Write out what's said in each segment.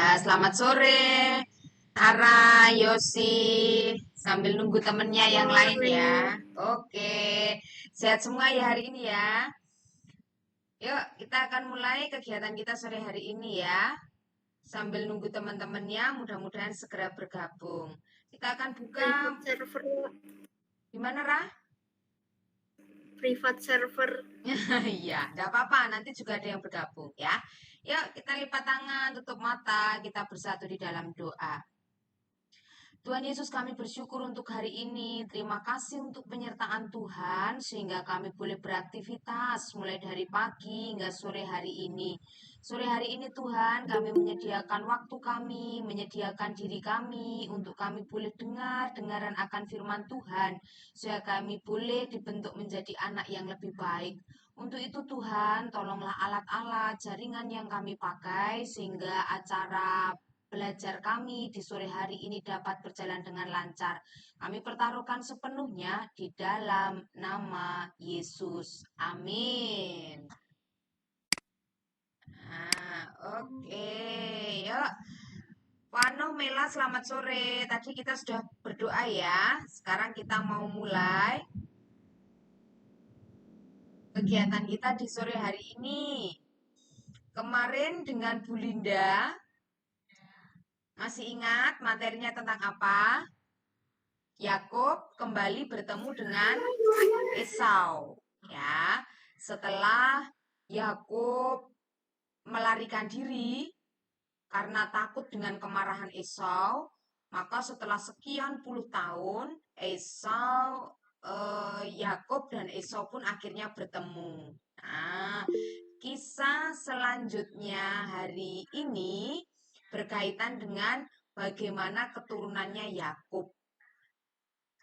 Selamat sore, Ara, Yosi, sambil nunggu temennya yang lain ya. Oke, sehat semua ya hari ini ya. Yuk, kita akan mulai kegiatan kita sore hari ini ya. Sambil nunggu teman-temannya, mudah-mudahan segera bergabung. Kita akan buka, Private server. gimana, Ra? Private server. Iya, nggak apa-apa, nanti juga ada yang bergabung ya. Yuk, kita lipat tangan, tutup mata, kita bersatu di dalam doa. Tuhan Yesus, kami bersyukur untuk hari ini. Terima kasih untuk penyertaan Tuhan sehingga kami boleh beraktivitas mulai dari pagi hingga sore hari ini. Sore hari ini Tuhan, kami menyediakan waktu kami, menyediakan diri kami untuk kami boleh dengaran akan firman Tuhan sehingga kami boleh dibentuk menjadi anak yang lebih baik. Untuk itu Tuhan, tolonglah alat-alat jaringan yang kami pakai sehingga acara belajar kami di sore hari ini dapat berjalan dengan lancar. Kami pertaruhkan sepenuhnya di dalam nama Yesus. Amin. Nah, oke. Yuk. Wano, Mela, selamat sore. Tadi kita sudah berdoa ya. Sekarang kita mau mulai kegiatan kita di sore hari ini. Kemarin dengan Bu Linda, masih ingat materinya tentang apa? Yakub kembali bertemu dengan Esau. Ya, setelah Yakub melarikan diri karena takut dengan kemarahan Esau, maka setelah sekian puluh tahun Yakub dan Esau pun akhirnya bertemu. Nah, kisah selanjutnya hari ini berkaitan dengan bagaimana keturunannya Yakub.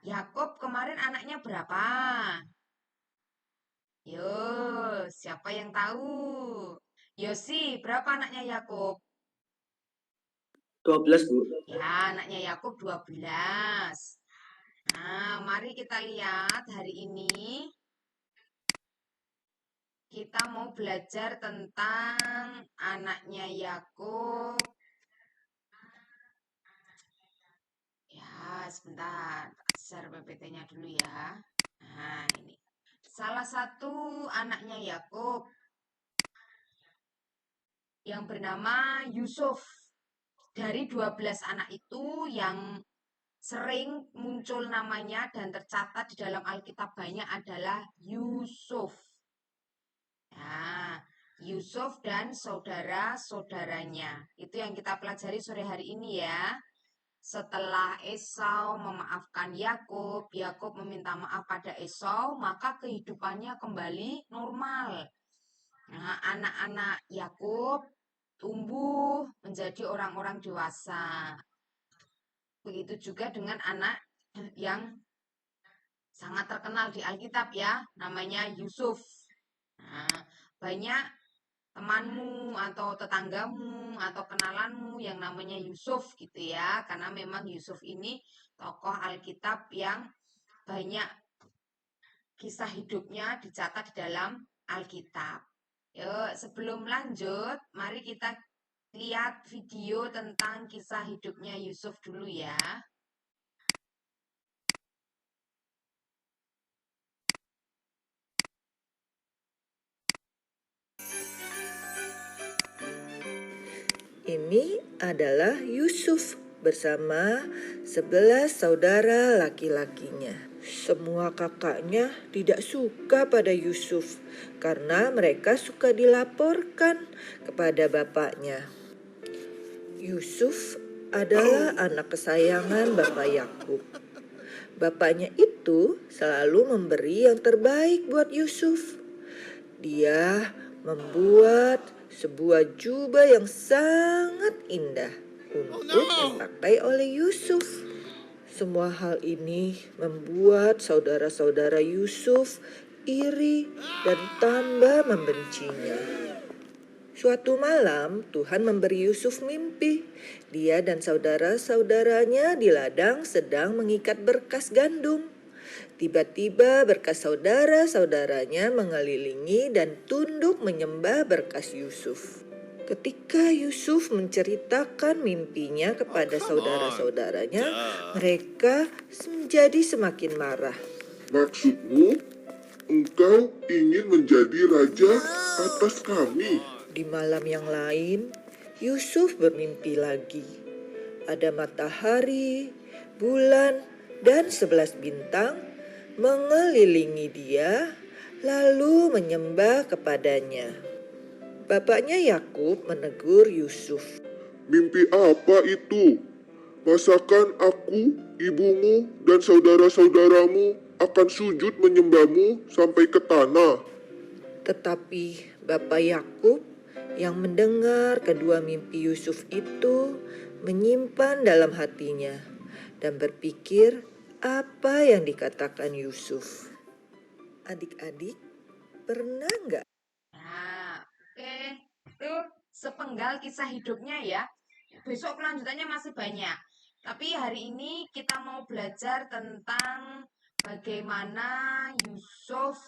Yakub kemarin anaknya berapa? Yo, siapa yang tahu? Yosi, berapa anaknya Yakub? 12, Bu. Ya, anaknya Yakub 12. Nah, mari kita lihat hari ini kita mau belajar tentang anaknya Yakub. Ya, sebentar. Share PPT-nya dulu ya. Nah, ini. Salah satu anaknya Yakub yang bernama Yusuf. Dari 12 anak itu yang sering muncul namanya dan tercatat di dalam Alkitab banyak adalah Yusuf. Nah, Yusuf dan saudara-saudaranya. Itu yang kita pelajari sore hari ini ya. Setelah Esau memaafkan Yakub, Yakub meminta maaf pada Esau, maka kehidupannya kembali normal. Nah, anak-anak Yakub tumbuh menjadi orang-orang dewasa. Begitu juga dengan anak yang sangat terkenal di Alkitab ya, namanya Yusuf. Nah, banyak temanmu atau tetanggamu atau kenalanmu yang namanya Yusuf gitu ya, karena memang Yusuf ini tokoh Alkitab yang banyak kisah hidupnya dicatat di dalam Alkitab. Yuk, sebelum lanjut, mari kita lihat video tentang kisah hidupnya Yusuf dulu ya. Ini adalah Yusuf bersama 11 saudara laki-lakinya. Semua kakaknya tidak suka pada Yusuf karena mereka suka dilaporkan kepada bapaknya. Yusuf adalah anak kesayangan Bapak Yakub. Bapaknya itu selalu memberi yang terbaik buat Yusuf. Dia membuat sebuah jubah yang sangat indah untuk dipakai oleh Yusuf. Semua hal ini membuat saudara-saudara Yusuf iri dan tambah membencinya. Suatu malam Tuhan memberi Yusuf mimpi. Dia dan saudara-saudaranya di ladang sedang mengikat berkas gandum. Tiba-tiba berkas saudara-saudaranya mengelilingi dan tunduk menyembah berkas Yusuf. Ketika Yusuf menceritakan mimpinya kepada saudara-saudaranya, mereka menjadi semakin marah. Maksudmu, engkau ingin menjadi raja atas kami? Di malam yang lain, Yusuf bermimpi lagi. Ada matahari, bulan, dan 11 bintang mengelilingi dia, lalu menyembah kepadanya. Bapaknya Yakub menegur Yusuf. Mimpi apa itu? Masakan aku, ibumu, dan saudara-saudaramu akan sujud menyembahmu sampai ke tanah? Tetapi Bapak Yakub yang mendengar kedua mimpi Yusuf itu menyimpan dalam hatinya dan berpikir apa yang dikatakan Yusuf. Adik-adik, pernah nggak? Nah, oke. Itu sepenggal kisah hidupnya ya. Besok kelanjutannya masih banyak. Tapi hari ini kita mau belajar tentang bagaimana Yusuf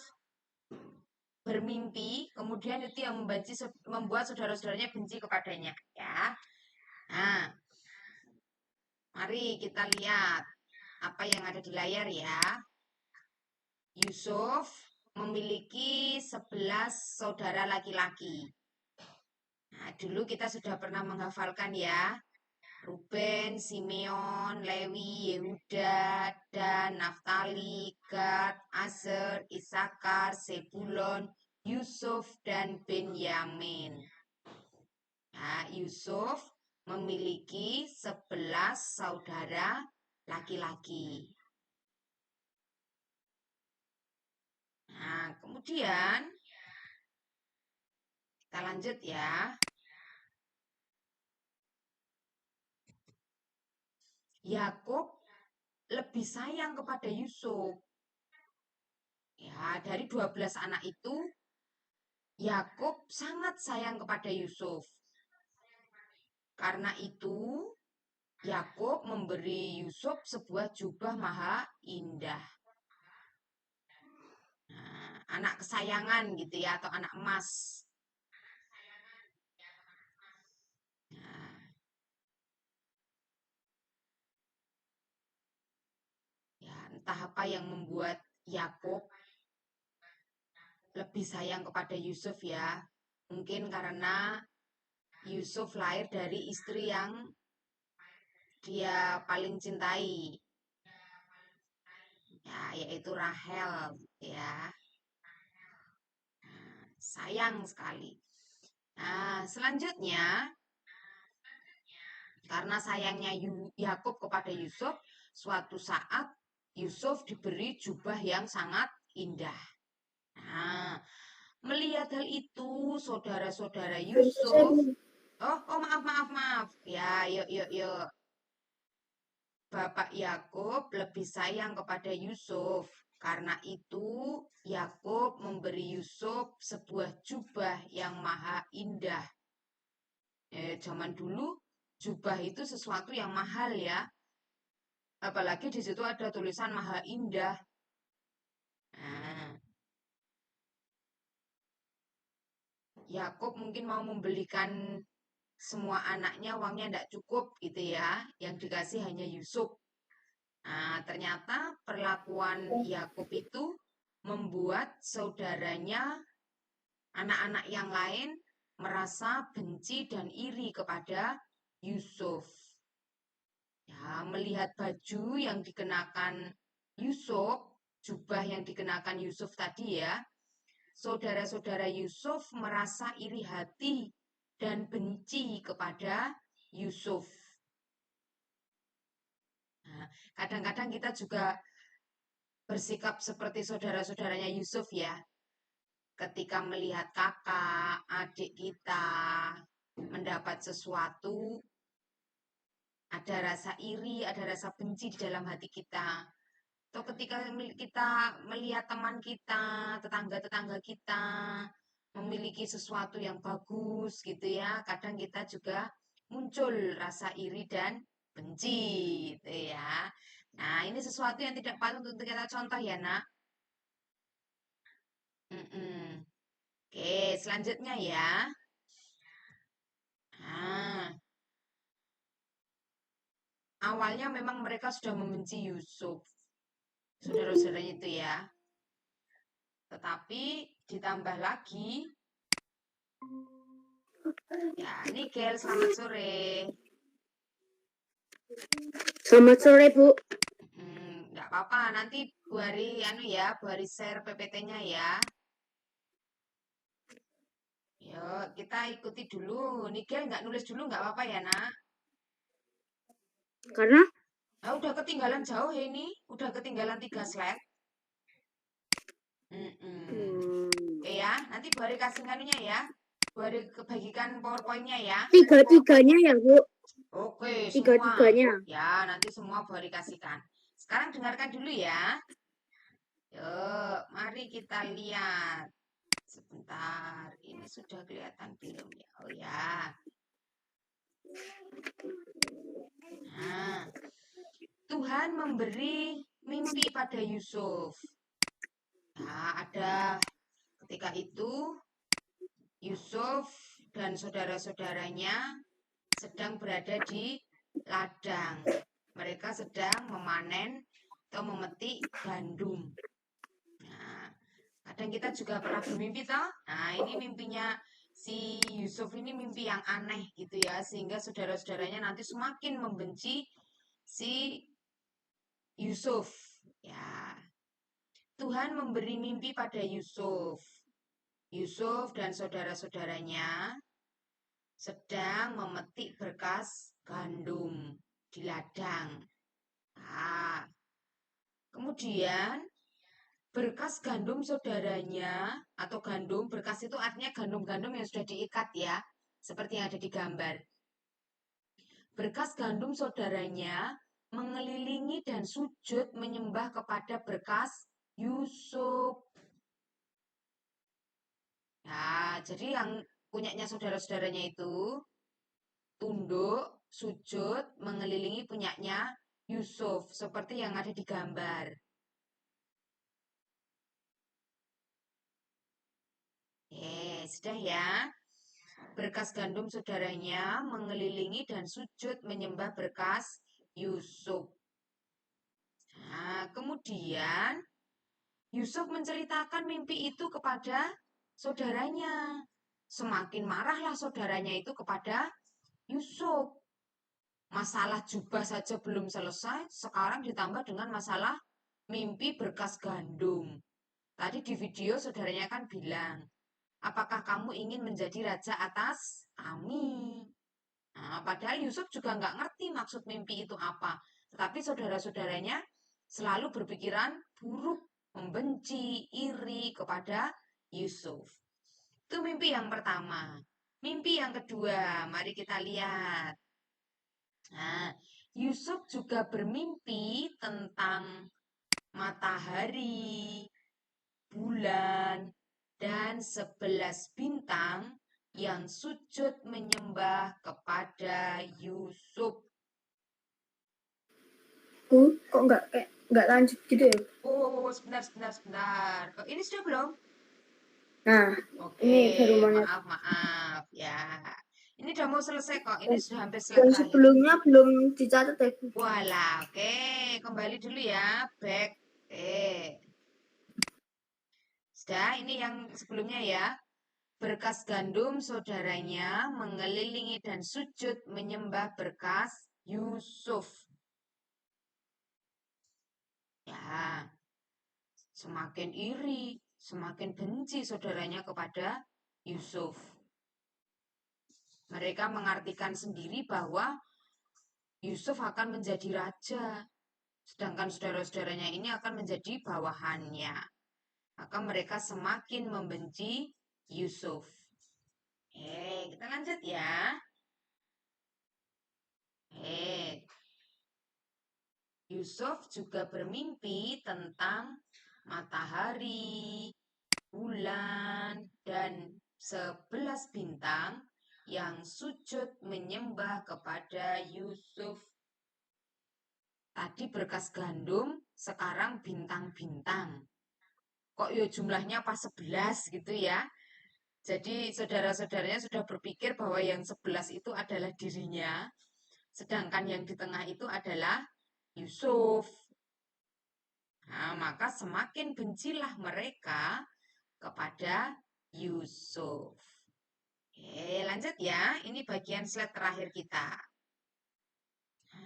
bermimpi, kemudian itu yang membuat saudara-saudaranya benci kepadanya. Ya. Nah, mari kita lihat apa yang ada di layar ya. Yusuf memiliki 11 saudara laki-laki. Nah, dulu kita sudah pernah menghafalkan ya. Ruben, Simeon, Lewi, Yehuda, Dan, Naftali, Gad, Aser, Isakar, Sebulon, Yusuf, dan Benyamin. Nah, Yusuf memiliki 11 saudara laki-laki. Nah, kemudian kita lanjut ya. Yakub lebih sayang kepada Yusuf. Ya, dari 12 anak itu, Yakub sangat sayang kepada Yusuf. Karena itu, Yakub memberi Yusuf sebuah jubah maha indah. Nah, anak kesayangan gitu ya, atau anak emas. Nah, ya, entah apa yang membuat Yakub lebih sayang kepada Yusuf ya. Mungkin karena Yusuf lahir dari istri yang dia paling cintai. Ya, yaitu Rahel ya. Nah, sayang sekali. Nah, selanjutnya karena sayangnya Yakub kepada Yusuf, suatu saat Yusuf diberi jubah yang sangat indah. Nah, melihat hal itu, saudara-saudara Yusuf, maaf. Ya, yuk. Bapak Yakub lebih sayang kepada Yusuf. Karena itu, Yakub memberi Yusuf sebuah jubah yang maha indah. Zaman dulu, jubah itu sesuatu yang mahal ya. Apalagi di situ ada tulisan maha indah. Nah, Yakub mungkin mau membelikan semua anaknya, uangnya tidak cukup gitu ya. Yang dikasih hanya Yusuf. Nah, ternyata perlakuan Yakub itu membuat saudaranya, anak-anak yang lain merasa benci dan iri kepada Yusuf. Ya, melihat baju yang dikenakan Yusuf, jubah yang dikenakan Yusuf tadi ya, saudara-saudara Yusuf merasa iri hati dan benci kepada Yusuf. Nah, kadang-kadang kita juga bersikap seperti saudara-saudaranya Yusuf ya. Ketika melihat kakak, adik kita mendapat sesuatu, ada rasa iri, ada rasa benci di dalam hati kita. Atau ketika kita melihat teman kita, tetangga-tetangga kita memiliki sesuatu yang bagus gitu ya, kadang kita juga muncul rasa iri dan benci gitu ya. Nah, ini sesuatu yang tidak patut untuk kita contoh ya, Nak. Mm-mm. Oke, selanjutnya ya. Nah, awalnya memang mereka sudah membenci Yusuf, saudara-saudaranya itu ya. Tetapi ditambah lagi, ya Nigel, selamat sore. Selamat sore, Bu. Nggak apa-apa, nanti Bu Hari, Bu Hari share PPT-nya ya. Yuk, kita ikuti dulu. Nigel nggak nulis dulu nggak apa-apa ya, Nak? Karena Nah, udah ketinggalan jauh ya ini. Udah ketinggalan 3 slide. Oke ya, nanti Bu Hari kasih kanunya ya. Bu Hari kebagikan PowerPoint-nya ya. tiga-tiganya ya, Bu. Oke, semua. Tiga-tiganya. Ya, nanti semua Bu Hari kasihkan. Sekarang dengarkan dulu ya. Yuk, mari kita lihat. Sebentar, ini sudah kelihatan belum ya? Oh ya. Nah, Tuhan memberi mimpi pada Yusuf. Nah, ada ketika itu Yusuf dan saudara-saudaranya sedang berada di ladang. Mereka sedang memanen atau memetik gandum. Nah, kadang kita juga pernah bermimpi toh. Nah, ini mimpinya si Yusuf ini mimpi yang aneh gitu ya, sehingga saudara-saudaranya nanti semakin membenci si Yusuf. Ya, Tuhan memberi mimpi pada Yusuf. Yusuf dan saudara-saudaranya sedang memetik berkas gandum di ladang. Nah, kemudian berkas gandum saudaranya atau gandum, berkas itu artinya gandum-gandum yang sudah diikat ya, seperti yang ada di gambar. Berkas gandum saudaranya mengelilingi dan sujud menyembah kepada berkas Yusuf. Nah, jadi yang punyanya saudara-saudaranya itu tunduk, sujud, mengelilingi punyanya Yusuf, seperti yang ada di gambar. Sudah ya. Berkas gandum saudaranya mengelilingi dan sujud menyembah berkas Yusuf. Nah, kemudian Yusuf menceritakan mimpi itu kepada saudaranya. Semakin marahlah saudaranya itu kepada Yusuf. Masalah jubah saja belum selesai, sekarang ditambah dengan masalah mimpi berkas gandum. Tadi di video saudaranya kan bilang, apakah kamu ingin menjadi raja atas kami? Nah, padahal Yusuf juga nggak ngerti maksud mimpi itu apa. Tetapi saudara-saudaranya selalu berpikiran buruk, membenci, iri kepada Yusuf. Itu mimpi yang pertama. Mimpi yang kedua, mari kita lihat. Nah, Yusuf juga bermimpi tentang matahari, bulan, dan 11 bintang yang sujud menyembah kepada Yusuf. Kok nggak lanjut gitu ya? Oh, sebentar. Oh, ini sudah belum? Nah, Oke, ini baru mau maaf ya. Ini udah mau selesai kok. Ini sudah hampir yang selesai. sebelumnya belum dicatat ya, Bu. Walah, oke. Kembali dulu ya. Back. Sudah, ini yang sebelumnya ya. Berkas gandum saudaranya mengelilingi dan sujud menyembah berkas Yusuf. Ya, semakin iri, semakin benci saudaranya kepada Yusuf. Mereka mengartikan sendiri bahwa Yusuf akan menjadi raja, sedangkan saudara-saudaranya ini akan menjadi bawahannya. Maka mereka semakin membenci Yusuf. Kita lanjut ya. Yusuf juga bermimpi tentang matahari, bulan, dan 11 bintang yang sujud menyembah kepada Yusuf. Tadi berkas gandum, sekarang bintang-bintang. Kok ya jumlahnya pas 11 gitu ya? Jadi saudara-saudaranya sudah berpikir bahwa yang 11 itu adalah dirinya, sedangkan yang di tengah itu adalah Yusuf. Nah, maka semakin bencilah mereka kepada Yusuf. Oke, lanjut ya. Ini bagian slide terakhir kita.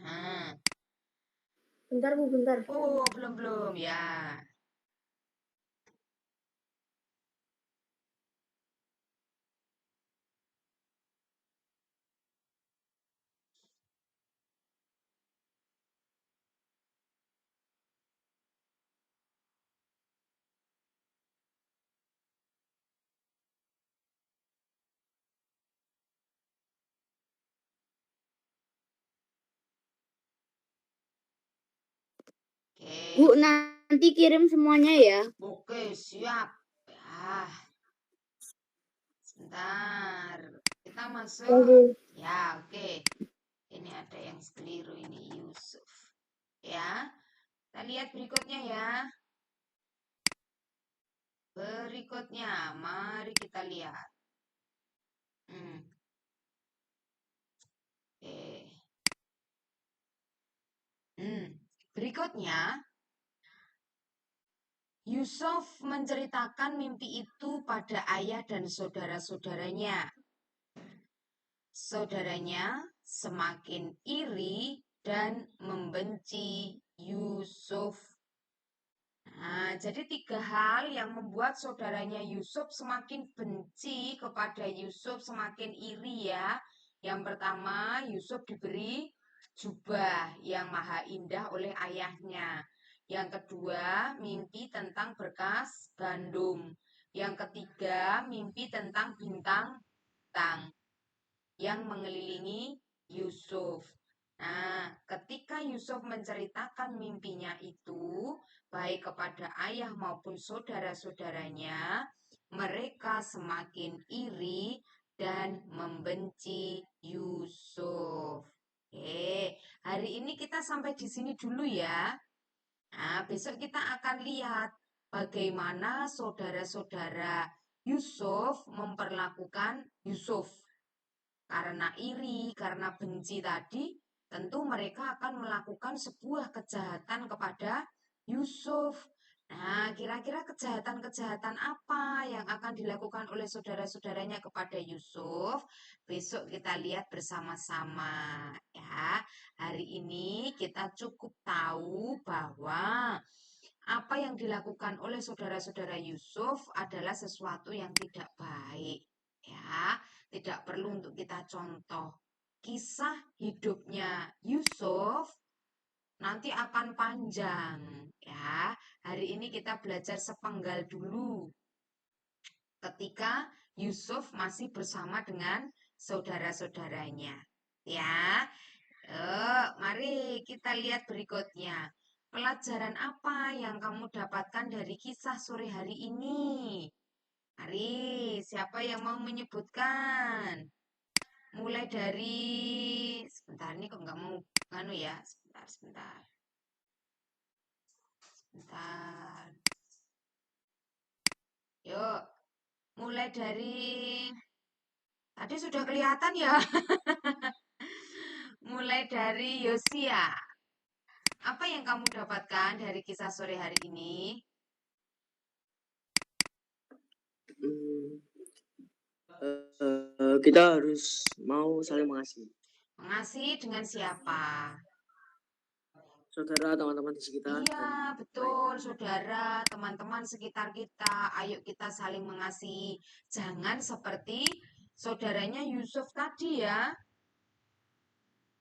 Nah, Bentar Bu, bentar. oh, belum ya. Bu, Oke, nanti kirim semuanya ya. oke, siap. Ya, sebentar. Kita masuk. Tunggu. Ya, oke. Ini ada yang keliru ini Yusuf. Ya, kita lihat berikutnya ya. Berikutnya, mari kita lihat. Hmm, oke. Berikutnya, Yusuf menceritakan mimpi itu pada ayah dan saudara-saudaranya. Saudaranya semakin iri dan membenci Yusuf. Nah, jadi 3 hal yang membuat saudaranya Yusuf semakin benci kepada Yusuf, semakin iri ya. Yang pertama, Yusuf diberi jubah yang maha indah oleh ayahnya. Yang kedua, mimpi tentang berkas gandum. Yang ketiga, mimpi tentang bintang yang mengelilingi Yusuf. Nah, ketika Yusuf menceritakan mimpinya itu, baik kepada ayah maupun saudara-saudaranya, mereka semakin iri dan membenci Yusuf. Hari ini kita sampai di sini dulu ya. Nah, besok kita akan lihat bagaimana saudara-saudara Yusuf memperlakukan Yusuf. Karena iri, karena benci tadi, tentu mereka akan melakukan sebuah kejahatan kepada Yusuf. Nah, kira-kira kejahatan-kejahatan apa yang akan dilakukan oleh saudara-saudaranya kepada Yusuf? Besok kita lihat bersama-sama ya. Hari ini kita cukup tahu bahwa apa yang dilakukan oleh saudara-saudara Yusuf adalah sesuatu yang tidak baik. Ya, tidak perlu untuk kita contoh. Kisah hidupnya Yusuf nanti akan panjang ya. Hari ini kita belajar sepenggal dulu ketika Yusuf masih bersama dengan saudara-saudaranya. Ya. Mari kita lihat berikutnya. Pelajaran apa yang kamu dapatkan dari kisah sore hari ini? Mari, siapa yang mau menyebutkan? Mulai dari sebentar nih kok nggak mau nganu ya. Sebentar. Yuk, mulai dari tadi sudah kelihatan ya. Mulai dari Yosia. Apa yang kamu dapatkan dari kisah sore hari ini? Kita harus mau saling mengasihi Mengasihi dengan siapa? saudara, teman-teman di sekitar, dan Iya, betul, saudara, teman-teman sekitar kita. Ayo kita saling mengasihi. Jangan seperti saudaranya Yusuf tadi ya.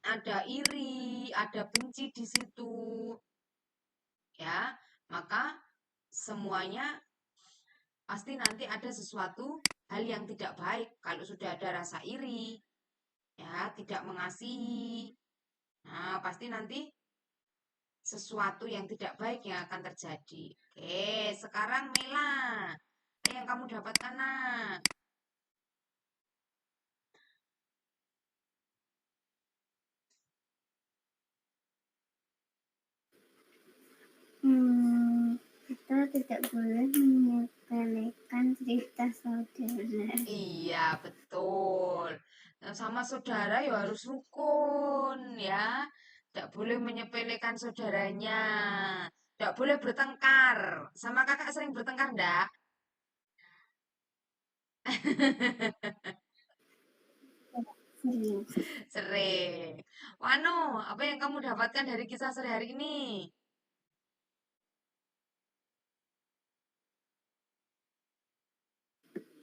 Ada iri, ada benci di situ. Ya, maka semuanya pasti nanti ada sesuatu hal yang tidak baik kalau sudah ada rasa iri, ya, tidak mengasihi. Nah, pasti nanti sesuatu yang tidak baik yang akan terjadi. Oke, sekarang Mela, apa yang kamu dapatkan, nak? Bentar. tidak boleh menyepelekan cerita saudara. Iya, betul. Nah, sama saudara ya harus rukun ya. Tidak boleh menyepelekan saudaranya. Tidak boleh bertengkar. Sama kakak sering bertengkar enggak? Sering. Sering. Wano, apa yang kamu dapatkan dari kisah sehari-hari ini?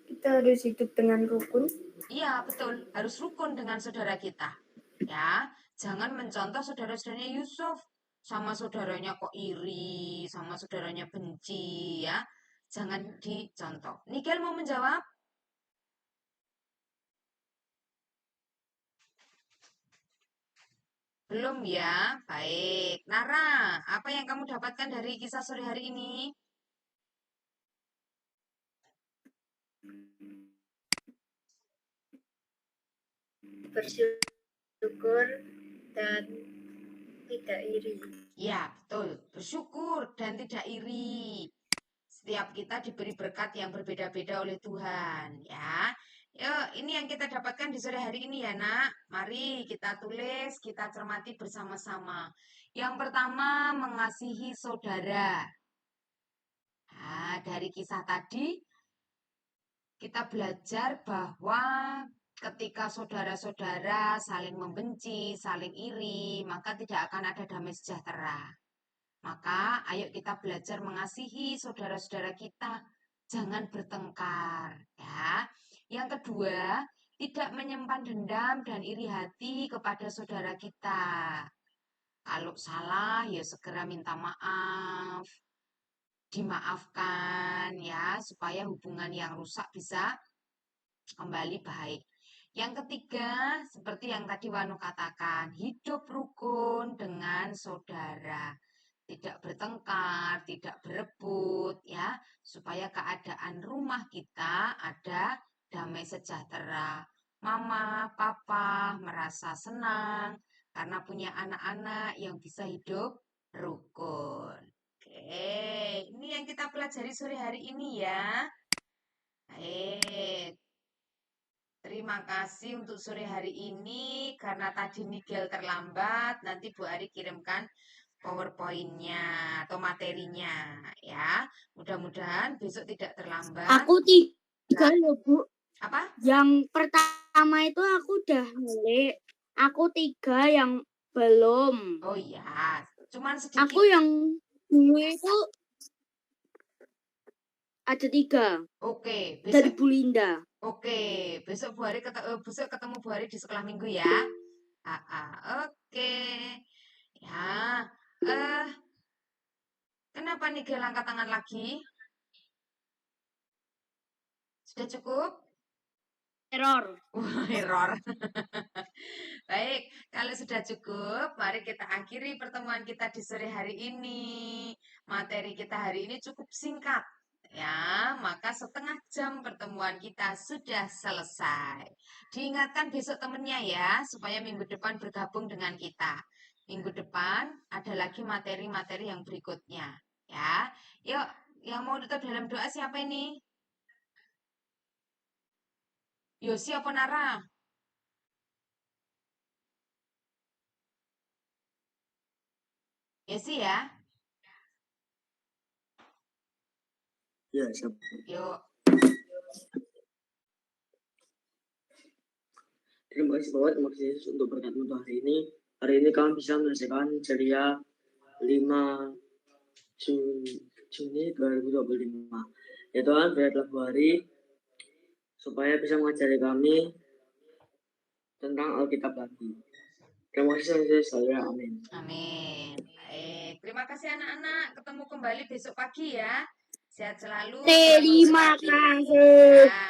Kita harus hidup dengan rukun. Iya, betul. Harus rukun dengan saudara kita. Ya, jangan mencontoh saudara-saudaranya Yusuf. Sama saudaranya kok iri, sama saudaranya benci, ya. Jangan dicontoh. Nigel mau menjawab? Belum ya? Baik. Nara, apa yang kamu dapatkan dari kisah sore hari ini? Bersyukur dan tidak iri. Ya, betul. Bersyukur dan tidak iri. Setiap kita diberi berkat yang berbeda-beda oleh Tuhan, ya. Yuk, ini yang kita dapatkan di sore hari ini ya, Nak. Mari kita tulis, kita cermati bersama-sama. Yang pertama, mengasihi saudara. Nah, dari kisah tadi, kita belajar bahwa ketika saudara-saudara saling membenci, saling iri, maka tidak akan ada damai sejahtera. Maka ayo kita belajar mengasihi saudara-saudara kita. Jangan bertengkar, ya. Yang kedua, tidak menyimpan dendam dan iri hati kepada saudara kita. Kalau salah, ya segera minta maaf, dimaafkan, ya, supaya hubungan yang rusak bisa kembali baik. Yang ketiga, seperti yang tadi Wanu katakan, hidup rukun dengan saudara. Tidak bertengkar, tidak berebut, ya, supaya keadaan rumah kita ada damai sejahtera. Mama, papa merasa senang karena punya anak-anak yang bisa hidup rukun. Oke, ini yang kita pelajari sore hari ini ya. Baik. Terima kasih untuk sore hari ini. Karena tadi Nigel terlambat, nanti Bu Ari kirimkan PowerPoint-nya atau materinya ya. Mudah-mudahan besok tidak terlambat. Aku 3 loh, Bu. Apa? Yang pertama itu aku udah nulis. Aku 3 yang belum. Oh iya, cuman sedikit. Aku yang dulu itu ada 3 Oke, dari besok. Bu Linda. Oke, besok besok ketemu Bu Ari di sekolah minggu ya. Oke. Ya, kenapa Nigel angkat tangan lagi? Sudah cukup? Error. Error. Baik, kalau sudah cukup, mari kita akhiri pertemuan kita di sore hari ini. Materi kita hari ini cukup singkat. Ya, maka setengah jam pertemuan kita sudah selesai. Diingatkan besok temennya ya, supaya minggu depan bergabung dengan kita. Minggu depan ada lagi materi-materi yang berikutnya. Ya, yuk, yang mau tutup dalam doa siapa ini? Yosi apa Nara? Yosi ya? Ya, siap. Yuk. Terima kasih Bapak, terima kasih Yesus untuk berkat untuk hari ini. Hari ini kami bisa menyelesaikan ceria 5 Juni 2025. Ya Tuhan, biarlah Bu Hari supaya bisa mengajari kami tentang Alkitab lagi. Terima kasih Yesus, saya amin. Amin. Baik, terima kasih anak-anak. Ketemu kembali besok pagi ya. Sehat selalu. Terima Selamat pagi. kasih. Ya.